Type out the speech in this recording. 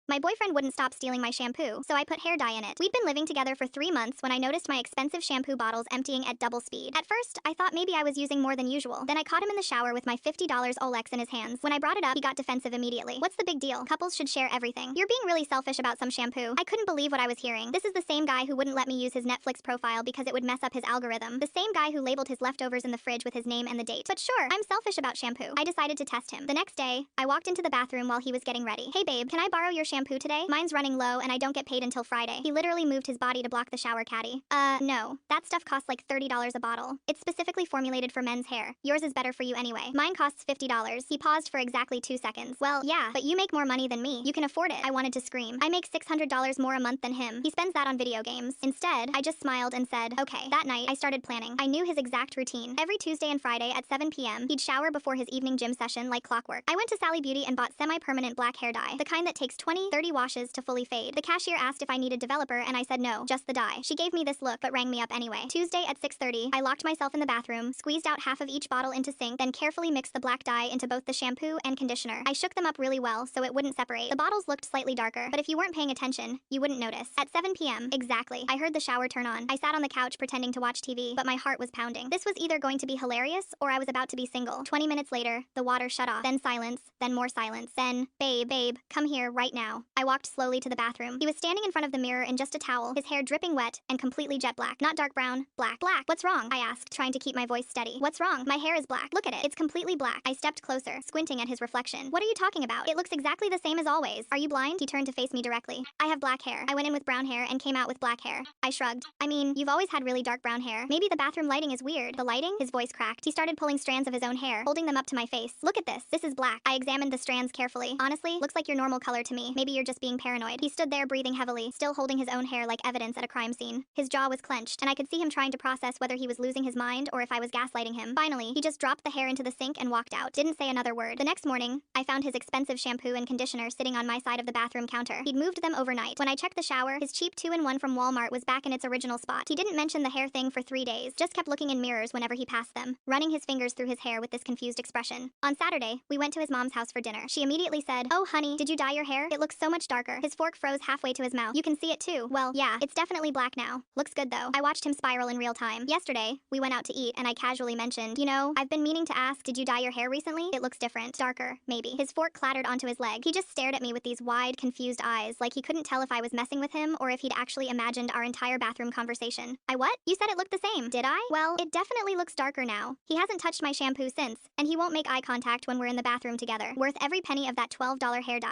My boyfriend wouldn't stop stealing my shampoo, so I put hair dye in it. We'd been living together for 3 months when I noticed my expensive shampoo bottles emptying at double speed. At first, I thought maybe I was using more than usual. Then I caught him in the shower with my $50 Olex in his hands. When I brought it up, he got defensive immediately. What's the big deal? Couples should share everything. You're being really selfish about some shampoo. I couldn't believe what I was hearing. This is the same guy who wouldn't let me use his Netflix profile because it would mess up his algorithm. The same guy who labeled his leftovers in the fridge with his name and the date. But sure, I'm selfish about shampoo. I decided to test him. The next day, I walked into the bathroom while he was getting ready. Hey babe, can I borrow your shampoo today? Mine's running low and I don't get paid until Friday. He literally moved his body to block the shower caddy. No. That stuff costs like $30 a bottle. It's specifically formulated for men's hair. Yours is better for you anyway. Mine costs $50. He paused for exactly 2 seconds. Well, yeah, but you make more money than me. You can afford it. I wanted to scream. I make $600 more a month than him. He spends that on video games. Instead, I just smiled and said, okay. That night, I started planning. I knew his exact routine. Every Tuesday and Friday at 7 p.m., he'd shower before his evening gym session like clockwork. I went to Sally Beauty and bought semi-permanent black hair dye, the kind that takes 20-30 washes to fully fade. The cashier asked if I needed developer and I said no, just the dye. She gave me this look but rang me up anyway. Tuesday at 6:30, I locked myself in the bathroom, squeezed out half of each bottle into sink, then carefully mixed the black dye into both the shampoo and conditioner. I shook them up really well so it wouldn't separate. The bottles looked slightly darker, but if you weren't paying attention, you wouldn't notice. At 7 p.m. exactly, I heard the shower turn on. I sat on the couch pretending to watch TV, but my heart was pounding. This was either going to be hilarious or I was about to be single. 20 minutes later, the water shut off. Then silence, then more silence. Then, babe, come here right now. I walked slowly to the bathroom. He was standing in front of the mirror in just a towel, his hair dripping wet and completely jet black. Not dark brown, black. Black. What's wrong? I asked, trying to keep my voice steady. What's wrong? My hair is black. Look at it. It's completely black. I stepped closer, squinting at his reflection. What are you talking about? It looks exactly the same as always. Are you blind? He turned to face me directly. I have black hair. I went in with brown hair and came out with black hair. I shrugged. I mean, you've always had really dark brown hair. Maybe the bathroom lighting is weird. The lighting? His voice cracked. He started pulling strands of his own hair, holding them up to my face. Look at this. This is black. I examined the strands carefully. Honestly, looks like your normal color to me. Maybe you're just being paranoid. He stood there breathing heavily, still holding his own hair like evidence at a crime scene. His jaw was clenched, and I could see him trying to process whether he was losing his mind or if I was gaslighting him. Finally, he just dropped the hair into the sink and walked out. Didn't say another word. The next morning, I found his expensive shampoo and conditioner sitting on my side of the bathroom counter. He'd moved them overnight. When I checked the shower, his cheap 2-in-1 from Walmart was back in its original spot. He didn't mention the hair thing for 3 days, just kept looking in mirrors whenever he passed them, running his fingers through his hair with this confused expression. On Saturday, we went to his mom's house for dinner. She immediately said, "Oh honey, did you dye your hair? It looks so much darker." His fork froze halfway to his mouth. You can see it too. Well, yeah, it's definitely black now. Looks good though. I watched him spiral in real time. Yesterday, we went out to eat and I casually mentioned, you know, I've been meaning to ask, did you dye your hair recently? It looks different. Darker, maybe. His fork clattered onto his leg. He just stared at me with these wide, confused eyes, like he couldn't tell if I was messing with him or if he'd actually imagined our entire bathroom conversation. I what? You said it looked the same, did I? Well, it definitely looks darker now. He hasn't touched my shampoo since, and he won't make eye contact when we're in the bathroom together. Worth every penny of that $12 hair dye.